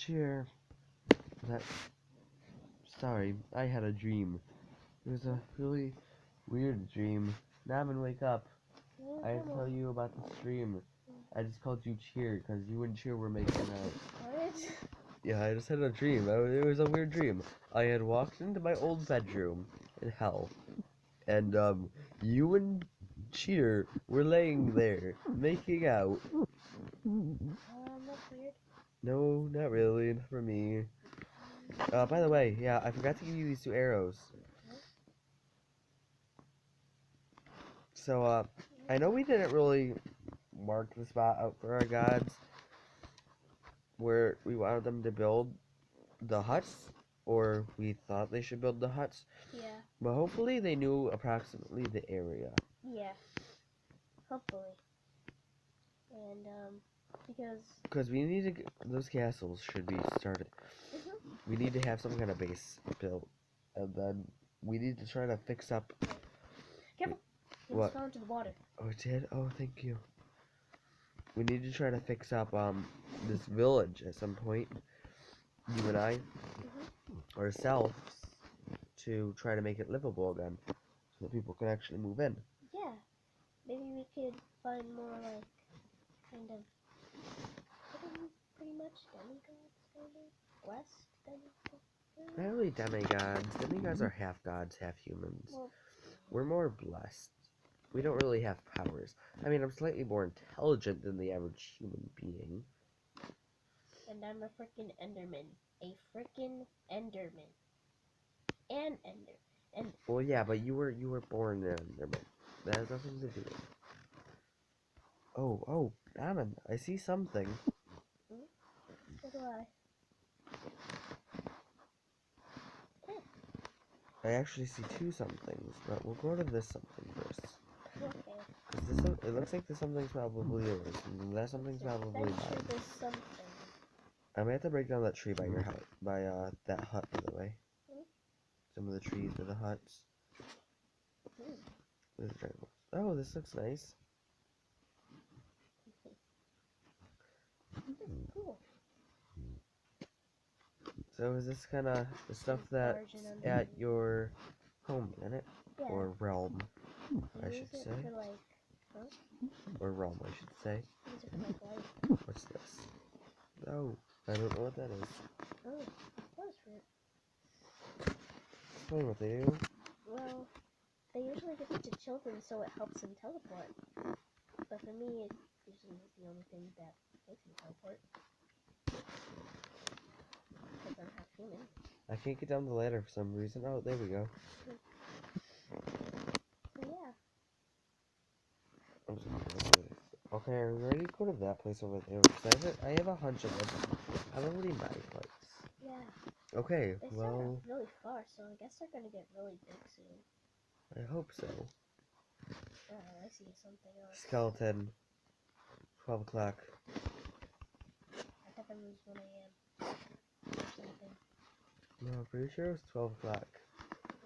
cheer. That. Sorry, I had a dream. It was a really weird dream. Namin, wake up. I have to tell you about the dream. I just called you cheer because you and cheer were making out. What? Yeah, I just had a dream. It was a weird dream. I had walked into my old bedroom in hell, and you and cheer were laying there making out. That's weird. No, not really. Not for me. By the way, yeah, I forgot to give you these 2 arrows. So, I know we didn't really mark the spot out for our gods where we wanted them to build the huts, or we thought they should build the huts. Yeah. But hopefully they knew approximately the area. Yeah. Hopefully. And, Because we need to get, those castles should be started. We need to have some kind of base built. And then we need to try to fix up. Careful! You almost fell into the water. Oh, it did? Oh, thank you. We need to try to fix up this village at some point. You and I, ourselves, to try to make it livable again, so that people can actually move in. Yeah. Maybe we could find more, like, kind of, pretty much demigods, kind of? Blessed demigods? Not really demigods. Demigods are half gods, half humans. Well, We're more blessed. We don't really have powers. I mean, I'm slightly more intelligent than the average human being. and I'm a frickin' Enderman. A frickin' Enderman. An Ender. And Well, yeah, but you were born an Enderman. That has nothing to do with it. Oh, Namin, I see something. so do I. I actually see 2 somethings, but we'll go to this something first. Okay. Cause it looks like this something's probably yours, and that something's probably mine. There's something. I may have to break down that tree by your hut, by that hut, by the way. Some of the trees by the huts. Oh, this looks nice. Cool. So is this kind of the stuff that's at your home planet? Yeah. Or realm, I should Use it say. for, like, Or realm, I should say. Use it for, like, light. What's this? Oh, I don't know what that is. Oh, that was weird. Explain what they do. Well, they usually give it to children so it helps them teleport. But for me, it usually is the only thing that makes me teleport. Because I'm half human. I can't get down the ladder for some reason. Oh, there we go. So yeah. I'm just gonna go this. Okay, are we ready to go to that place over there? Because I have a hunch of it. I don't really my place. Yeah. Okay, They well, start off really far, so I guess they're gonna get really big soon. I hope so. Oh, I see something else. Skeleton. 12 o'clock. I thought that was 1 a.m. or something. No, I'm pretty sure it was 12 o'clock.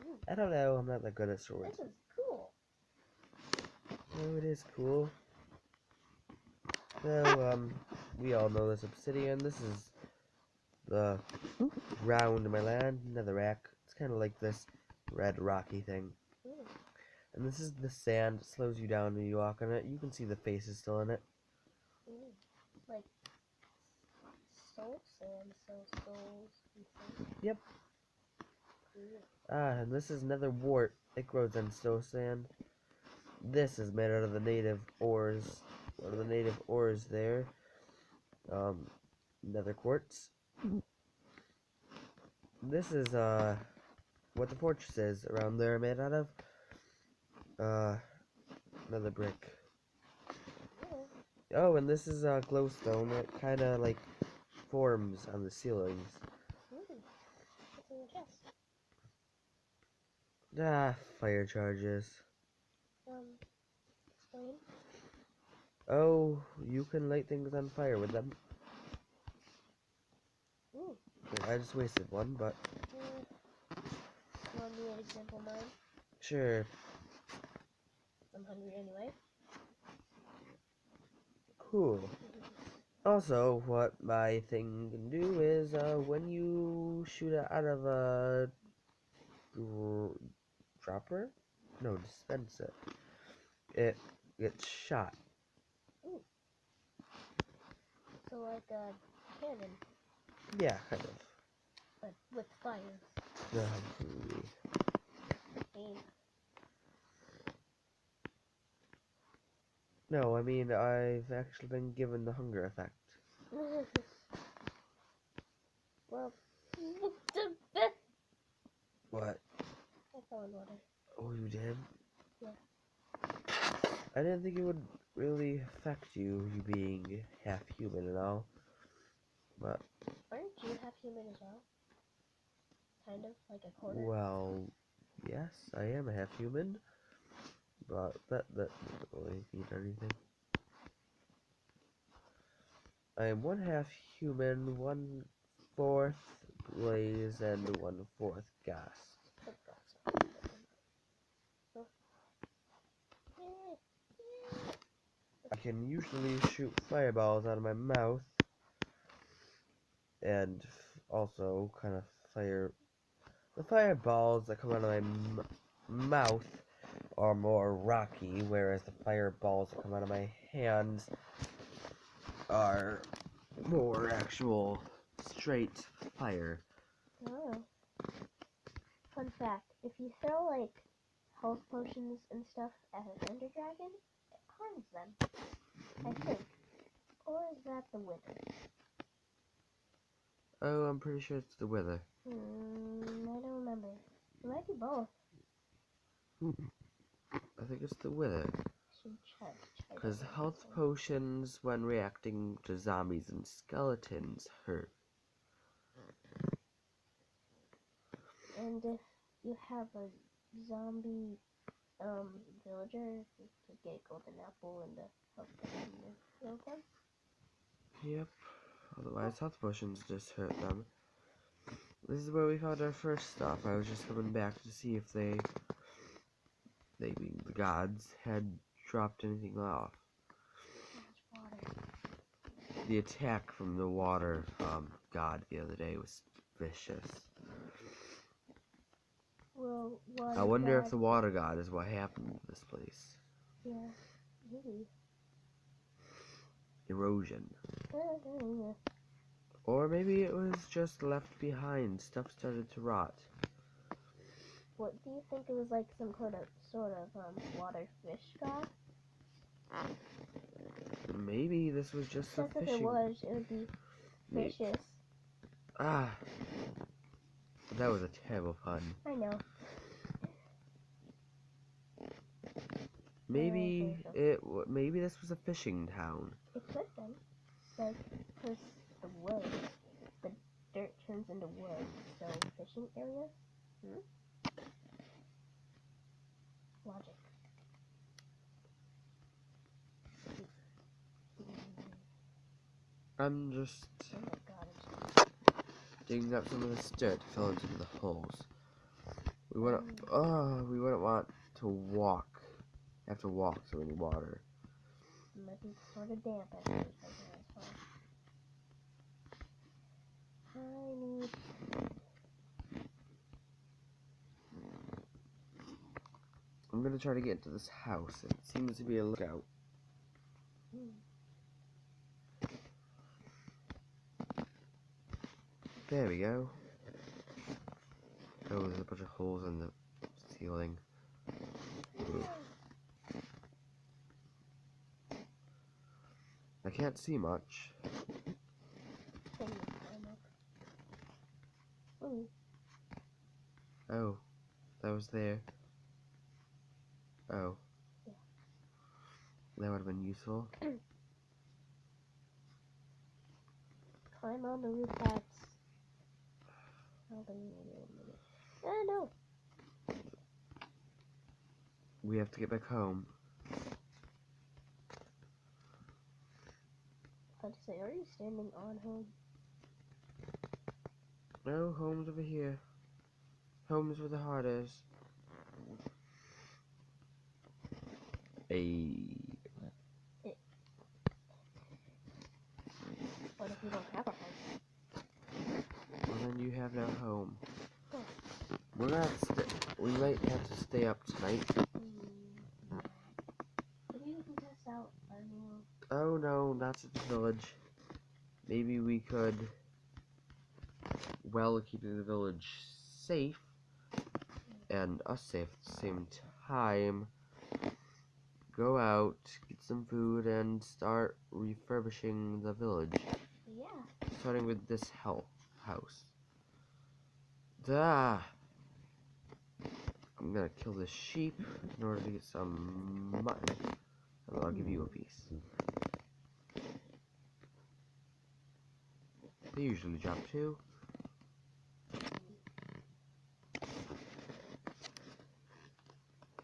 Ooh, I don't know, I'm not that good at swords. this is cool. Oh, it is cool. So, we all know this obsidian. This is the ground in my land, netherrack. It's kind of like this red rocky thing. Ooh. And this is the sand. It slows you down when you walk on it. You can see the faces still in it. Ooh. Like soul sand, so souls and stuff. Yep. Ooh. And this is nether wart. It grows in stone sand. This is made out of the native ores. One of the native ores there. Nether quartz. This is what the fortress is around there made out of. Another brick. Oh, and this is glowstone. It kind of like forms on the ceilings. What's in your chest? Fire charges. Explain. Oh, you can light things on fire with them. Ooh. I just wasted one, but... You want me an example of mine? Sure. I'm hungry anyway. Cool. Also, what my thing can do is, when you shoot it out of a dropper? No, dispenser. It gets shot. Ooh. So like a cannon, Yeah, kind of. but with fire. Probably. Aim. No, I mean, I've actually been given the hunger effect. Well, What? I fell in water. Oh, you did? Yeah. I didn't think it would really affect you, you being half human and all. But, Aren't you half human as well? Kind of, like a quarter? well, yes, I am a half human. But that doesn't really mean anything. I am 1/2 human, 1/4 blaze, and 1/4 gas. I can usually shoot fireballs out of my mouth, and also kind of fire. The fireballs that come out of my mouth are more rocky, whereas the fireballs that come out of my hands are more actual straight fire. Oh. Fun fact, if you throw like health potions and stuff at an ender dragon, it harms them, I think. Or is that the wither? Oh, I'm pretty sure it's the weather. I don't remember. It might be both. I think it's the weather. Should try Because that health next time. potions, when reacting to zombies and skeletons, hurt. And if you have a zombie villager, you could get a golden apple and the health potion to heal them. Yep. Otherwise, health potions just hurt them. This is where we found our first stuff. I was just coming back to see if they being the gods, had dropped anything off. Water. The attack from the water god the other day was vicious. Well, I wonder if the water god is what happened to this place. Yeah, maybe. Erosion. Or maybe it was just left behind. Stuff started to rot. What do you think? It was like some sort of water fish god? Maybe this was just a Because if it fishing. was, it would be vicious. Ah, that was a terrible pun. I know. Maybe maybe this was a fishing town. It could have been. Like, because the woods, the dirt turns into wood, so fishing area? Logic. I'm just Oh my god, digging up some of this dirt to fill into the holes. We wouldn't want to walk. Have to walk through any water. it might be sort of damp actually right now as well. I need... I'm gonna try to get into this house. It seems to be a lookout. There we go. Oh, there's a bunch of holes in the ceiling. Ooh. I can't see much. Oh, that was there. Oh. Yeah. That would have been useful. Climb on the rooftops. No. We have to get back home. I was about to say, are you standing on home? No, home's over here. Home's where the heart is. What if we don't have a home? Well, then you have no home. Oh. We're gonna we might have to stay up tonight. Maybe we can test out our new... Oh no, not to the village. Maybe we could, well, keeping the village safe, and us safe at the same time, go out, get some food, and start refurbishing the village. Yeah. Starting with this house. I'm gonna kill this sheep in order to get some mutton, and I'll give you a piece. They usually drop 2.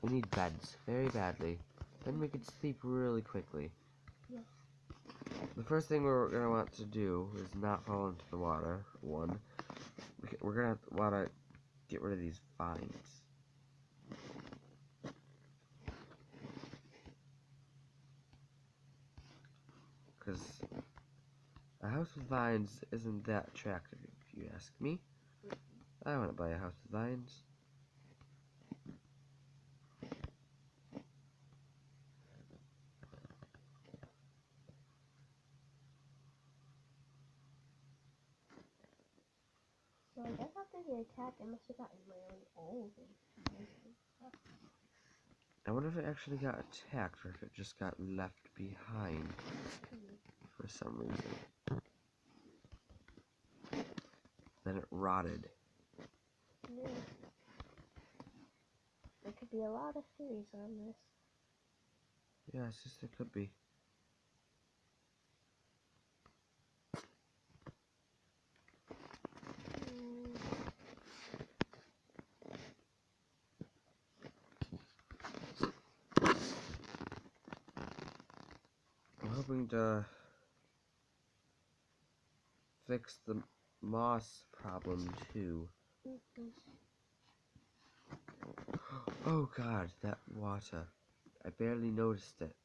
We need beds very badly. Then we can sleep really quickly. Yeah. The first thing we're gonna want to do is not fall into the water. One, we're gonna want to get rid of these vines. Because a house with vines isn't that attractive, if you ask me. I want to buy a house with vines. So I guess after the attack, it must have gotten really old and stuff. I wonder if it actually got attacked or if it just got left behind for some reason. Then it rotted. Yeah. There could be a lot of theories on this. Yes, yes, there could be. I'm hoping to fix the moss problem too. Oh god, that water. I barely noticed it.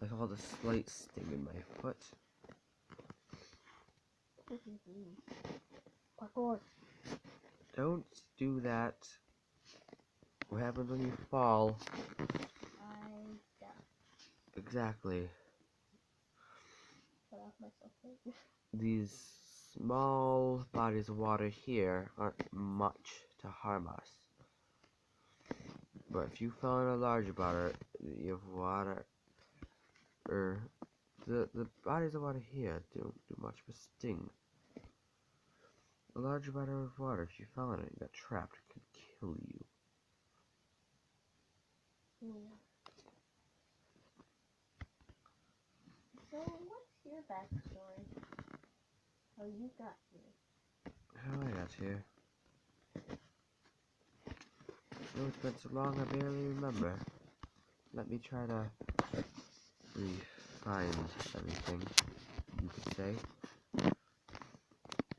I felt a slight sting in my foot. Parkour. Don't do that. What happens when you fall? I die. Exactly. Cut off myself. These small bodies of water here aren't much to harm us. But if you fall in a larger body of water, or the bodies of water here don't do much but sting. A larger body of water, if you fell in it and got trapped, it could kill you. Yeah. So, what's your backstory? How you got here? How I got here? Oh, it's been so long I barely remember. Let me try to find everything, you could say.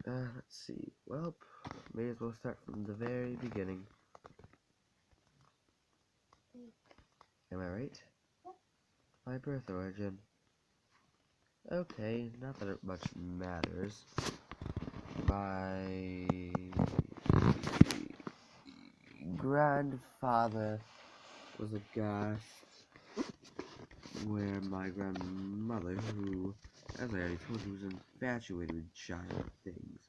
Let's see. Well, may as well start from the very beginning. Am I right? Yep. My birth origin. Okay, not that it much matters. My grandfather was a gas where my grandmother, who, as I already told you, was infatuated with giant things.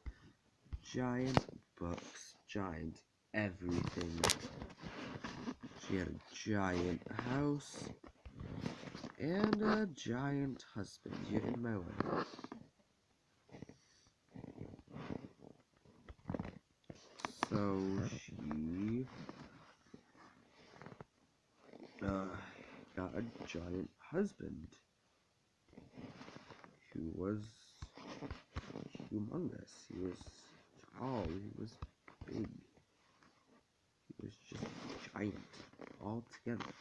Giant books, giant everything. She had a giant house and a giant husband. You're in my way. So she got a giant husband who was humongous. He was tall, he was big, he was just giant altogether.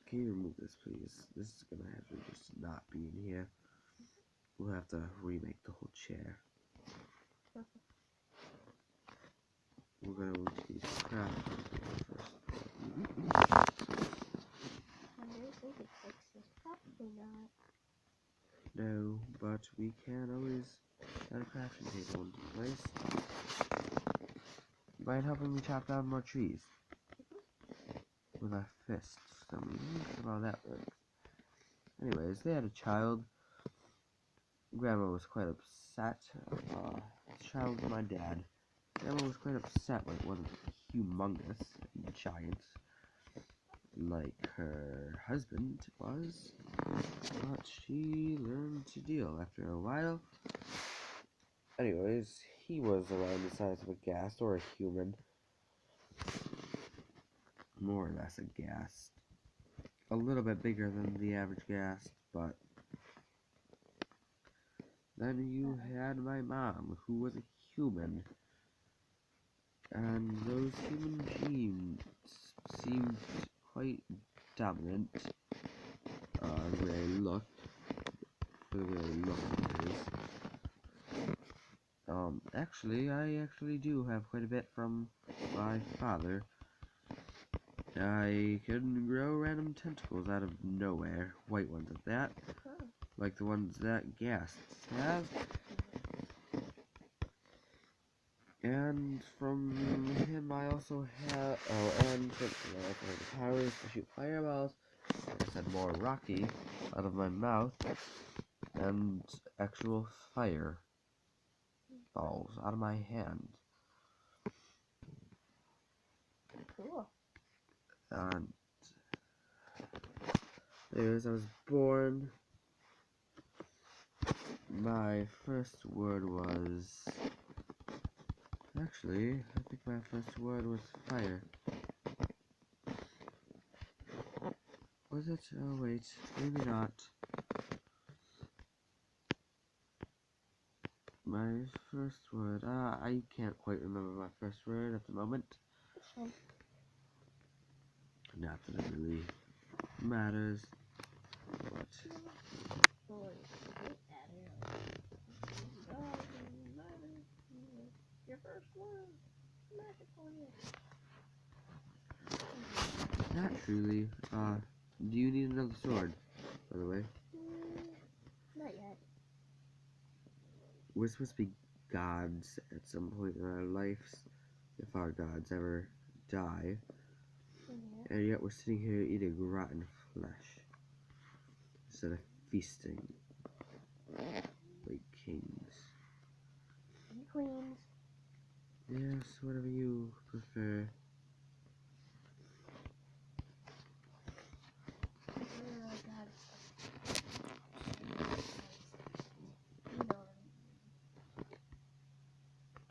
Can you remove this, please? This is gonna have to just not be in here. We'll have to remake the whole chair. We're gonna move these crap first. to fix this. Probably not. No, but we can always get a crafting table into place. Mind helping me chop down more trees? With our fists. So that's how that works. Anyways, they had a child. Grandma was quite upset. Child with my dad. Grandma was quite upset when it wasn't humongous and giant like her husband was. But she learned to deal after a while. Anyways, he was around the size of a ghast or a human. More or less a ghast. A little bit bigger than the average ghast, but then you had my mom, who was a human. And those human genes seemed quite dominant. The way I looked. For the way I looked, that is. Actually, I actually do have quite a bit from my father. I can grow random tentacles out of nowhere, white ones at that, like the ones that ghasts have. And from him I also have, and I also have the powers to shoot fireballs, like I said, more rocky, out of my mouth, and actual fire balls out of my hand. Cool. And anyways, I was born. My first word was... Actually, I think my first word was fire. Was it? Oh wait, maybe not. My first word, I can't quite remember my first word at the moment. Not that it really matters. What? Your first word. Magic on it. Not truly. Do you need another sword, by the way? Not yet. We're supposed to be gods at some point in our lives, if our gods ever die. Yeah. And yet we're sitting here eating rotten flesh instead of feasting like kings. And queens. Yes, whatever you prefer. Oh god. You know what I mean.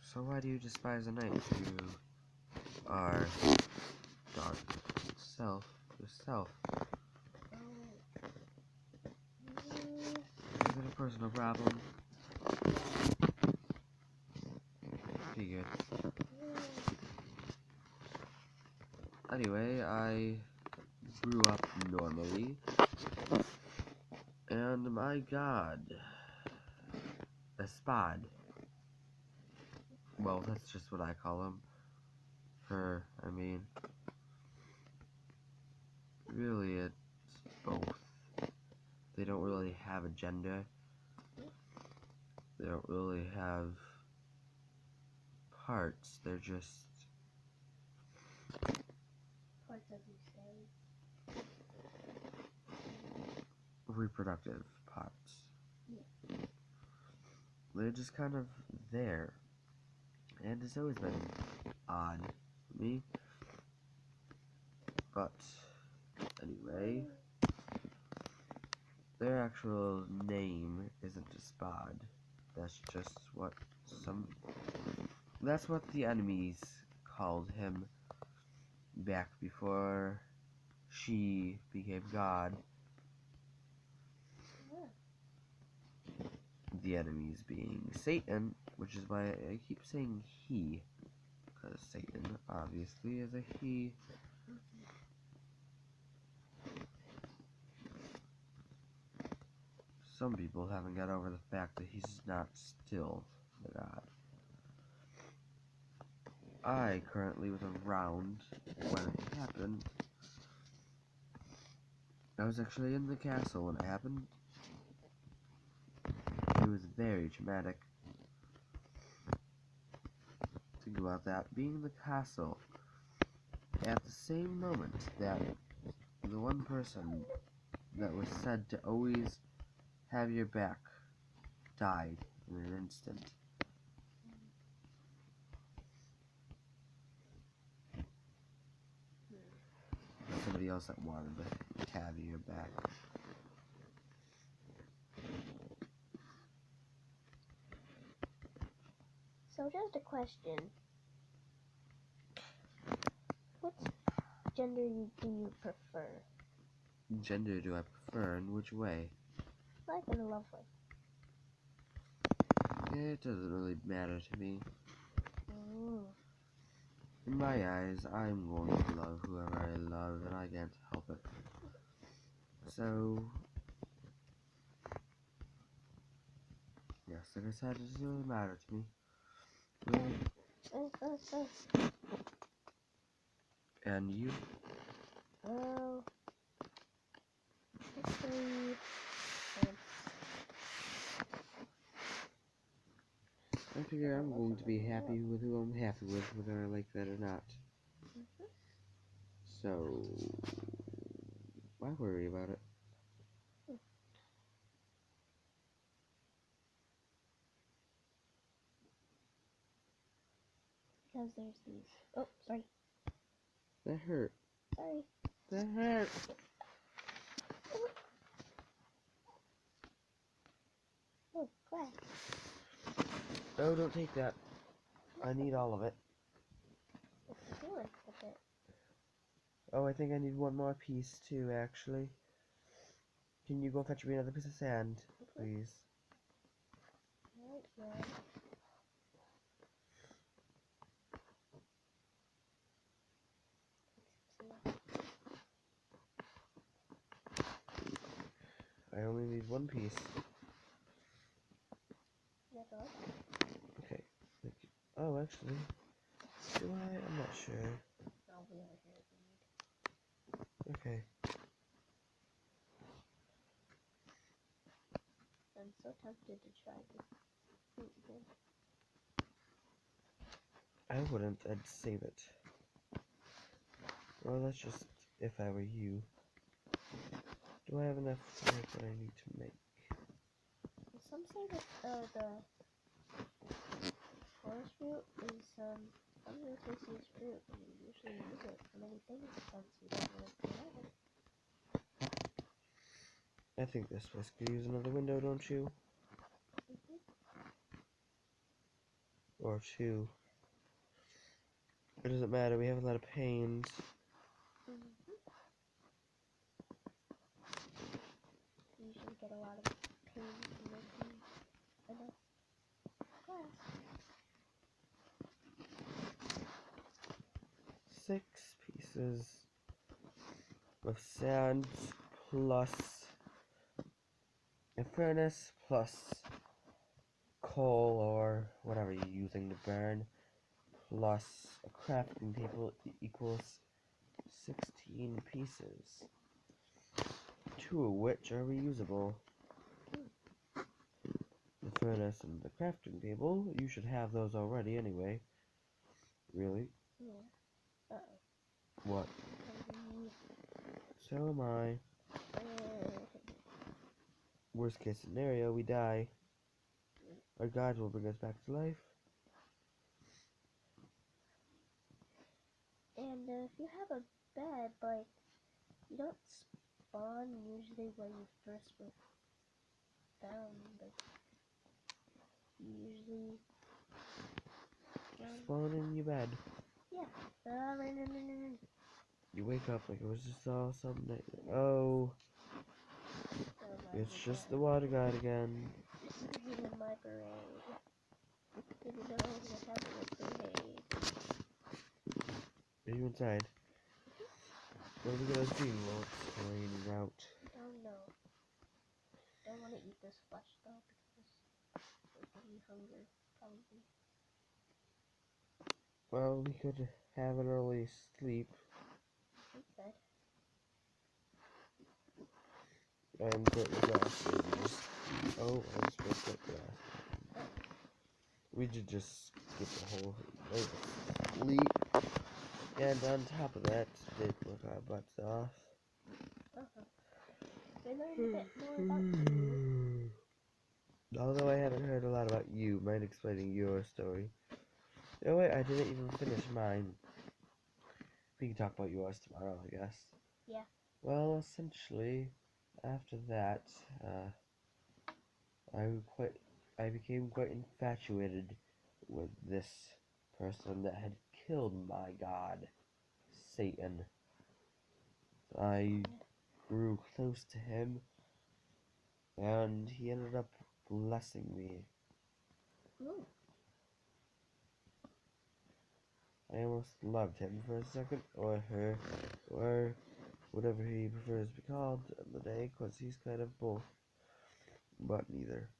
So why do you despise a knight? You are dark self yourself. Is it a personal problem? Figured. Anyway, I grew up normally, and my god, a spad. Well, that's just what I call him. Really, it's both. They don't really have a gender. They don't really have parts. They're just Parts as you say. reproductive parts. Yeah. They're just kind of there. And it's always been odd for me. But, anyway, their actual name isn't a spad. That's just what that's what the enemies called him back before she became God. The enemies being Satan, which is why I keep saying he, because Satan obviously is a he. Some people haven't got over the fact that he's not still the god. I currently was around when it happened, I was actually in the castle when it happened. It was very traumatic. Think about that, being in the castle at the same moment that the one person that was said to always have your back died in an instant. Somebody else that wanted to have your back. So just a question. What gender do you prefer? Gender do I prefer? In which way? Like in a love way. It doesn't really matter to me. Ooh. In my eyes, I'm going to love whoever I love, and I can't help it. So, yes, like I said, it doesn't really matter to me. Really. And you? Well, actually, I figure I'm going to be happy with who I'm happy with, whether I like that or not. So, why worry about it? because there's these. Oh, sorry. That hurt. Sorry. That hurt. Oh, glass. No, don't take that. I need all of it. It's feeling a bit. Oh, I think I need one more piece too, actually. Can you go fetch me another piece of sand, please? Right, yeah. I only need one piece. That's all. Okay, thank you. Oh, actually, do I? I'm not sure. I'll be over here if you need. Okay. I'm so tempted to try this fruit again. I wouldn't. I'd save it. Well, that's just if I were you. Do I have enough to make what I need to make? Some say that the forest fruit is some of the tastiest fruit, and we usually use it for many things since we don't really provide it. I think this place could use another window, don't you? Or two. It doesn't matter, we have a lot of panes. We usually get a lot of pains from making enough glass. 6 pieces of sand plus a furnace plus coal or whatever you're using to burn plus a crafting table equals 16 pieces, 2 of which are reusable. The furnace and the crafting table, you should have those already anyway. Really? Yeah. Uh-oh. What? So am I. Worst case scenario, we die. Our gods will bring us back to life. And if you have a bed, like, you don't spawn usually where you first were found. Like, you usually Spawn in your bed. Yeah. You wake up like it was just all some night. Oh, it's just the water god again. He's in my parade. Even though he's having a parade. Are you inside? What are we gonna do while it's raining out? Oh no. Don't want to eat this flesh though because it'll give me hunger, probably. Well, we could have an early sleep. Instead. And get the grass. Oh, I just broke that grass. We should just skip the whole sleep. And on top of that, they work our butts off. We learned a bit more about you. Although I haven't heard a lot about you, mind explaining your story? Oh wait, I didn't even finish mine. We can talk about yours tomorrow, I guess. Yeah. Well, essentially, after that, I became quite infatuated with this person that had killed my god, Satan. I grew close to him, and he ended up blessing me. Ooh. I almost loved him for a second, or her, or whatever he prefers to be called on the day, because he's kind of both, but neither.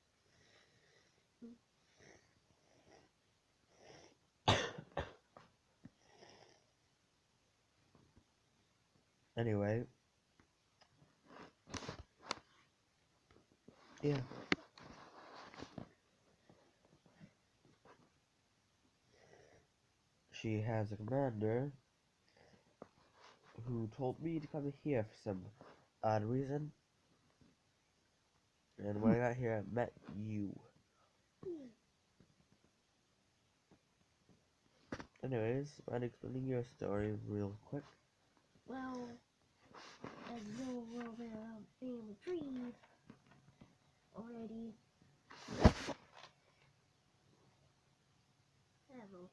Anyway, yeah. She has a commander who told me to come here for some odd reason. And when I got here, I met you. Anyways, mind explaining your story real quick? Well, as you know a little bit about family tree already. I don't know.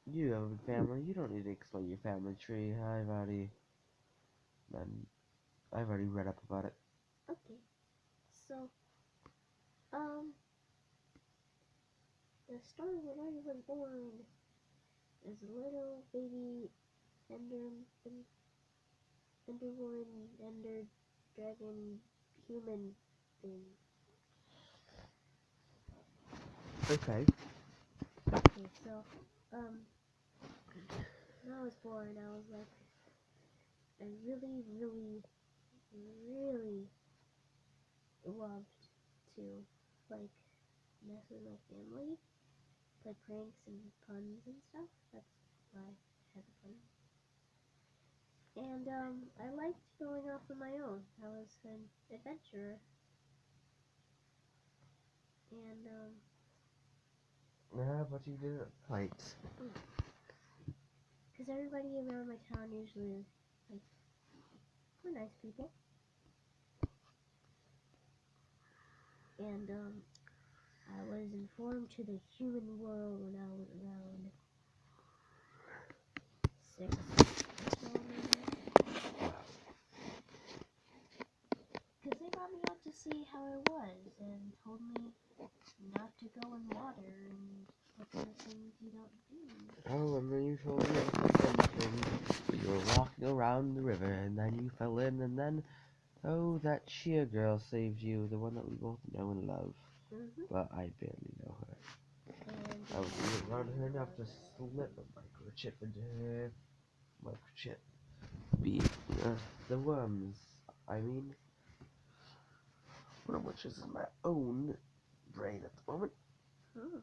You have a big family. You don't need to explain your family tree. I've already read up about it. Okay. So, the story when I was born as a little baby Enderwoman, Ender Dragon, human thing. Okay. Okay, so, when I was born, I was like, I really, really, really loved to, like, mess with my family, play pranks and puns and stuff. That's why I had the fun. And, I liked going off on my own. I was an adventurer. And, Yeah, but you didn't fight. because everybody around my town usually, like, were nice people. And, I was informed to the human world when I was around 6 or so, maybe. Because they brought me out to see how it was and told me not to go in water and what kind of things you don't do. Oh, and then you told me something. You were walking around the river, and then you fell in, and then, oh, that cheer girl saved you, the one that we both know and love. Mm-hmm. But I barely know her. And I was even around her enough to slip a microchip into her microchip. The worms, I mean, one of which is in my own brain at the moment. oh.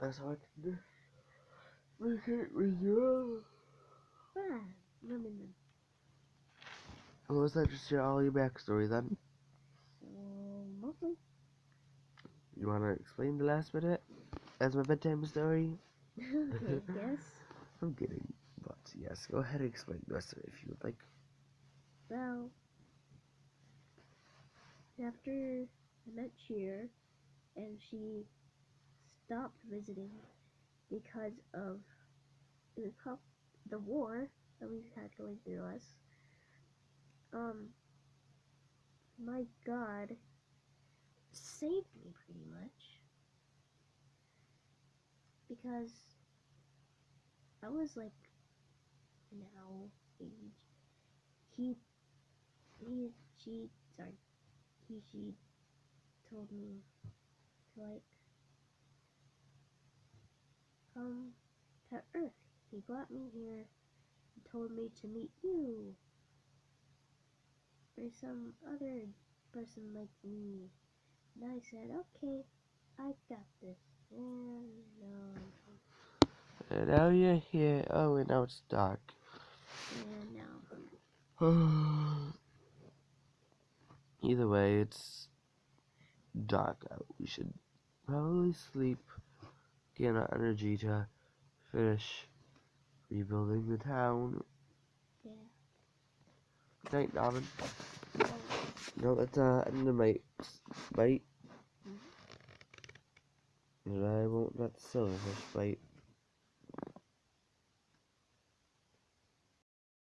That's how I can communicate with you. Namin. Well, was that just all your backstory then? Mostly. You want to explain the last bit of it as my bedtime story? Okay, yes. I'm kidding, but yes, go ahead and explain the rest of it if you would like. Well, after I met Cheer, and she stopped visiting because of the war that we've had going through us. My God saved me pretty much because I was like now age. He she sorry she told me to like come to Earth. He brought me here told me to meet you. Or some other person like me. And I said, okay, I got this. And now you're here. Oh, and now it's dark. And now I'm hungry. Either way, it's dark out. We should probably sleep. Get our energy to finish rebuilding the town. Yeah. Good night, Namin. Oh. No, that's end of my bite. Mhm. And I won't let the silverfish bite.